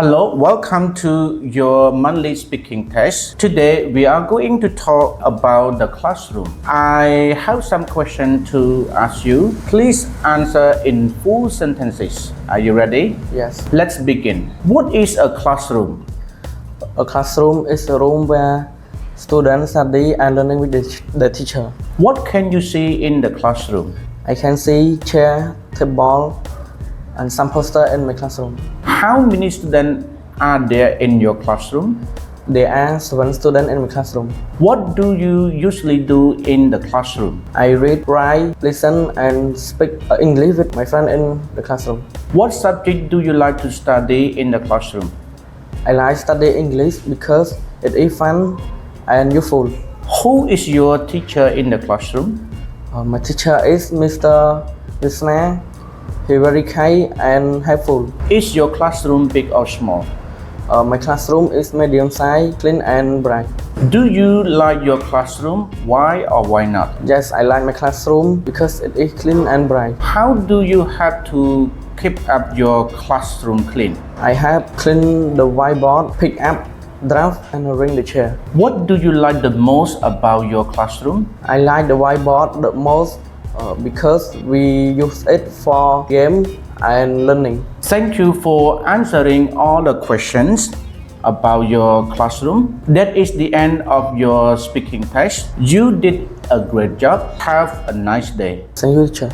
Hello, welcome to your monthly speaking test. Today we are going to talk about the classroom. I have some questions to ask you. Please answer in full sentences. Are you ready? Yes. Let's begin. What is a classroom? A classroom is a room where students study and learning with the teacher. What can you see in the classroom? I can see chair, table, and some poster in my classroom. How many students are there in your classroom? There are 7 students in my classroom. What do you usually do in the classroom? I read, write, listen, and speak English with my friend in the classroom. What subject do you like to study in the classroom? I like study English because it is fun and useful. Who is your teacher in the classroom? My teacher is Mr. Veasna. He very kind and helpful. Is your classroom big or small? My classroom is medium size, clean and bright. Do you like your classroom? Why or why not? Yes, I like my classroom because it is clean and bright. How do you have to keep up your classroom clean? I have cleaned the whiteboard, pick up, draft, and arrange the chair. What do you like the most about your classroom? I like the whiteboard the most because we use it for game and learning. Thank you for answering all the questions about your classroom. That is the end of your speaking test. You did a great job. Have a nice day. Thank you, teacher.